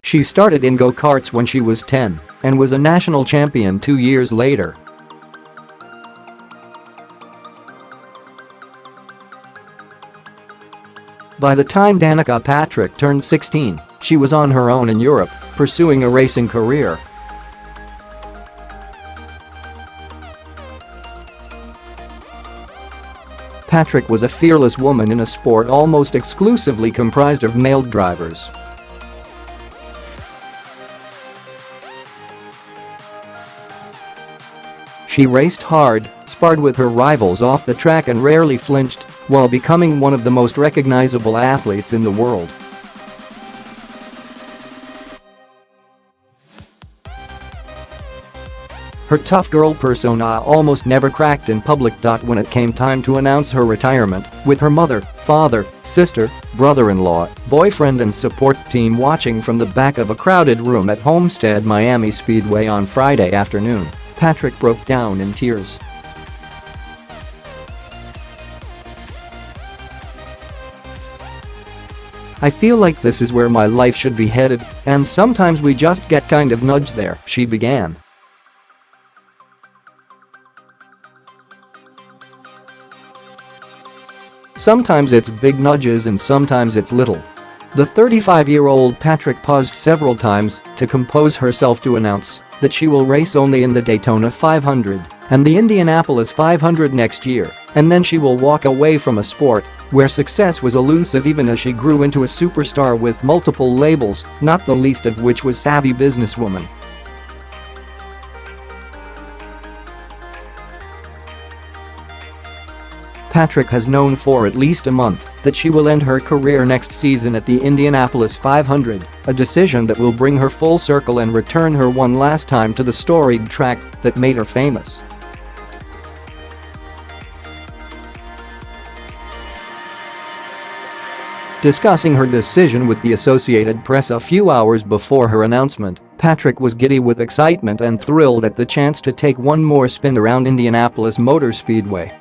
She started in go-karts when she was 10 and was a national champion 2 years later. By the time Danica Patrick turned 16, she was on her own in Europe, pursuing a racing career. Patrick was a fearless woman in a sport almost exclusively comprised of male drivers. She raced hard, sparred with her rivals off the track and rarely flinched, while becoming one of the most recognizable athletes in the world. Her tough girl persona almost never cracked in public. When it came time to announce her retirement, with her mother, father, sister, brother-in-law, boyfriend and support team watching from the back of a crowded room at Homestead Miami Speedway on Friday afternoon, Patrick broke down in tears. "I feel like this is where my life should be headed, and sometimes we just get kind of nudged there," she began. "Sometimes it's big nudges and sometimes it's little." The 35-year-old Patrick paused several times to compose herself to announce that she will race only in the Daytona 500 and the Indianapolis 500 next year, and then she will walk away from a sport where success was elusive even as she grew into a superstar with multiple labels, not the least of which was savvy businesswoman. Patrick has known for at least a month that she will end her career next season at the Indianapolis 500, a decision that will bring her full circle and return her one last time to the storied track that made her famous. Discussing her decision with the Associated Press a few hours before her announcement, Patrick was giddy with excitement and thrilled at the chance to take one more spin around Indianapolis Motor Speedway.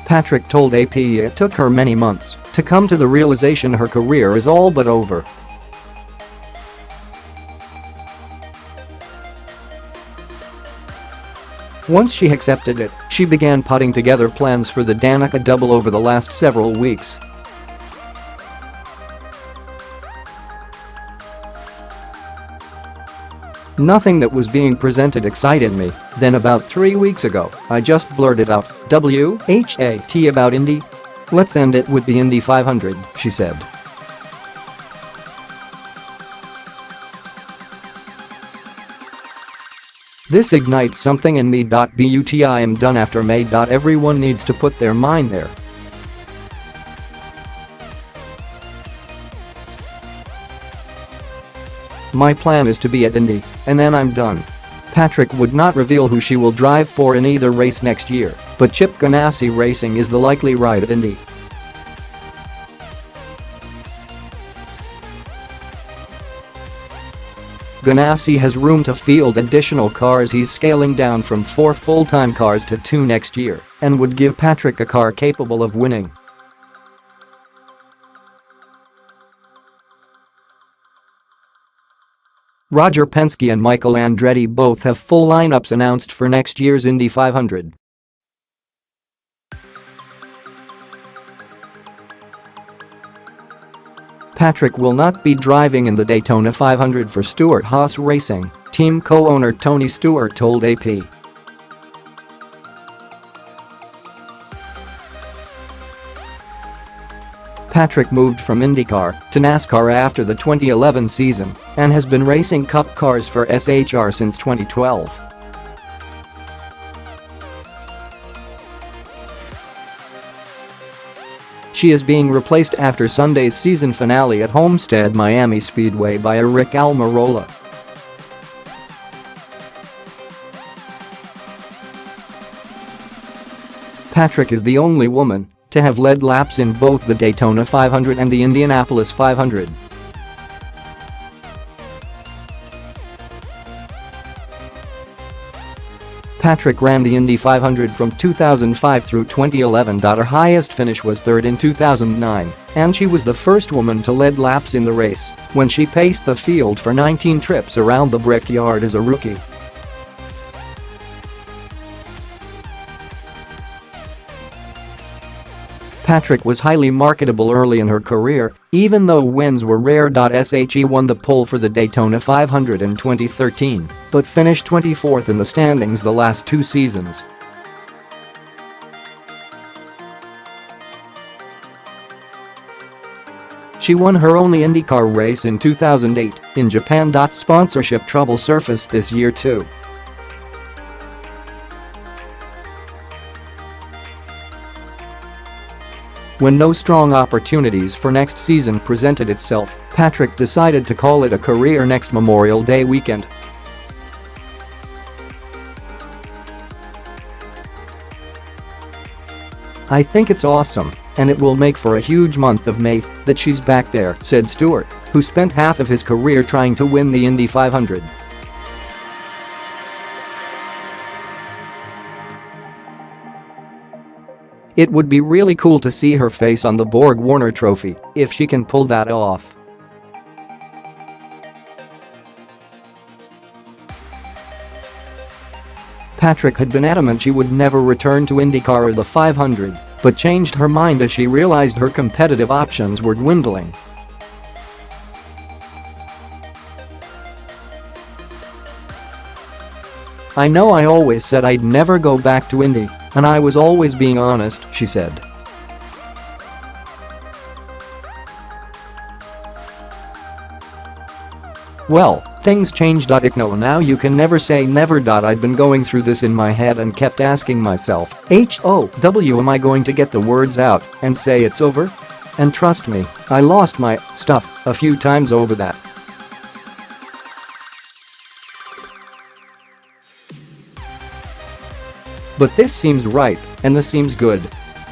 Patrick told AP it took her many months to come to the realization her career is all but over. Once she accepted it, she began putting together plans for the Danica Double over the last several weeks. Nothing that was being presented excited me. Then about 3 weeks ago, I just blurted out, "WHAT about Indy? Let's end it with the Indy 500, she said. "This ignites something in me. But I am done after May. Everyone needs to put their mind there. My plan is to be at Indy, and then I'm done." Patrick would not reveal who she will drive for in either race next year, but Chip Ganassi Racing is the likely ride at Indy. Ganassi has room to field additional cars. He's scaling down from 4 full-time cars to 2 next year and would give Patrick a car capable of winning. Roger Penske and Michael Andretti both have full lineups announced for next year's Indy 500. Patrick will not be driving in the Daytona 500 for Stewart-Haas Racing, team co-owner Tony Stewart told AP. Patrick moved from IndyCar to NASCAR after the 2011 season and has been racing Cup cars for SHR since 2012. She is being replaced after Sunday's season finale at Homestead Miami Speedway by a Rick Almirola. Patrick is the only woman to have led laps in both the Daytona 500 and the Indianapolis 500. Patrick ran the Indy 500 from 2005 through 2011. Her highest finish was third in 2009, and she was the first woman to lead laps in the race when she paced the field for 19 trips around the Brickyard as a rookie. Patrick was highly marketable early in her career, even though wins were rare. She won the pole for the Daytona 500 in 2013, but finished 24th in the standings the last two seasons. She won her only IndyCar race in 2008 in Japan. Sponsorship trouble surfaced this year too. When no strong opportunities for next season presented itself, Patrick decided to call it a career next Memorial Day weekend. "I think it's awesome, and it will make for a huge month of May that she's back there," said Stewart, who spent half of his career trying to win the Indy 500. "It would be really cool to see her face on the Borg Warner Trophy, if she can pull that off." Patrick had been adamant she would never return to IndyCar or the 500, but changed her mind as she realized her competitive options were dwindling. "I know I always said I'd never go back to Indy, and I was always being honest," she said. "Well, things changed. No, now you can never say never. I'd been going through this in my head and kept asking myself, am I going to get the words out and say it's over? And trust me, I lost my stuff a few times over that." "But this seems right, and this seems good."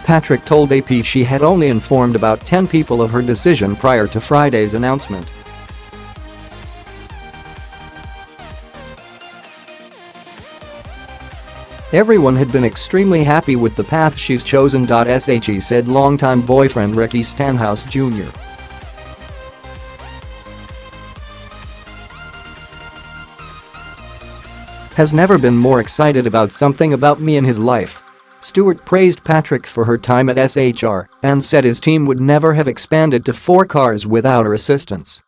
Patrick told AP she had only informed about 10 people of her decision prior to Friday's announcement. "Everyone had been extremely happy with the path she's chosen." She said longtime boyfriend Ricky Stenhouse Jr. "Has never been more excited about something about me in his life." Stewart praised Patrick for her time at SHR and said his team would never have expanded to 4 cars without her assistance.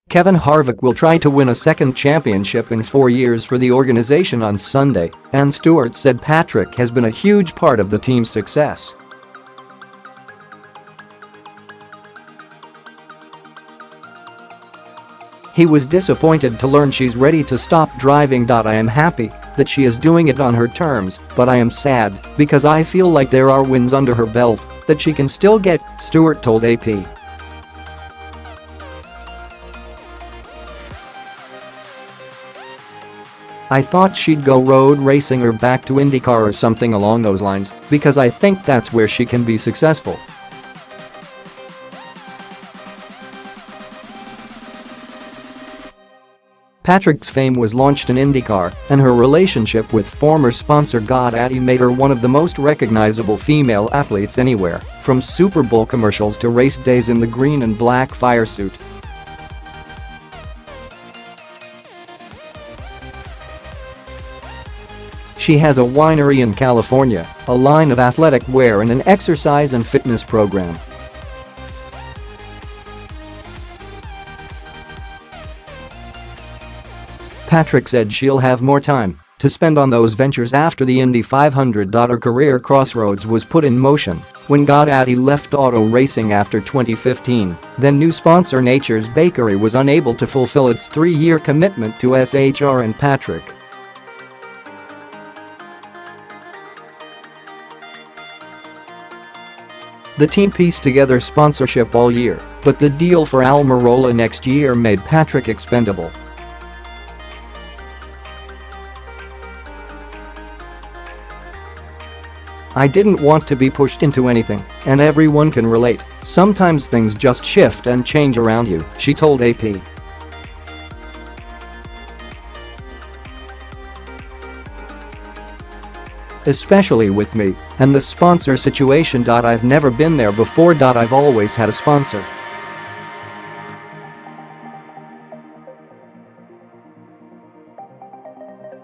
Kevin Harvick will try to win a second championship in 4 years for the organization on Sunday, and Stewart said Patrick has been a huge part of the team's success. He was disappointed to learn she's ready to stop driving. "I am happy that she is doing it on her terms, but I am sad because I feel like there are wins under her belt that she can still get," Stewart told AP. "I thought she'd go road racing or back to IndyCar or something along those lines because I think that's where she can be successful." Patrick's fame was launched in IndyCar, and her relationship with former sponsor GoDaddy made her one of the most recognizable female athletes anywhere, from Super Bowl commercials to race days in the green and black fire suit. She has a winery in California, a line of athletic wear, and an exercise and fitness program. Patrick said she'll have more time to spend on those ventures after the Indy 500. Her career crossroads was put in motion when GoDaddy left auto racing after 2015, then new sponsor Nature's Bakery was unable to fulfill its 3-year commitment to SHR and Patrick. The team pieced together sponsorship all year, but the deal for Almirola next year made Patrick expendable. I didn't want to be pushed into anything, and everyone can relate. Sometimes things just shift and change around you, she told AP. Especially with me and the sponsor situation. I've never been there before. I've always had a sponsor.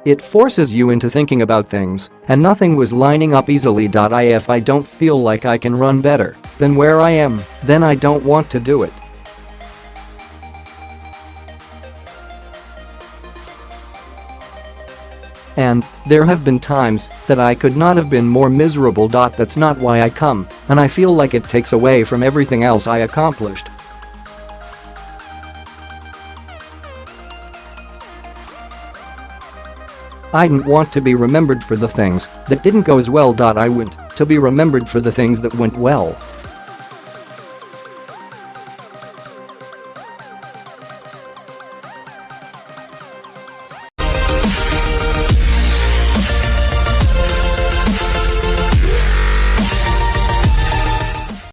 It forces you into thinking about things, and nothing was lining up easily. If I don't feel like I can run better than where I am, then I don't want to do it. And there have been times that I could not have been more miserable. That's not why I come, and I feel like it takes away from everything else I accomplished. I didn't want to be remembered for the things that didn't go as well. I want to be remembered for the things that went well.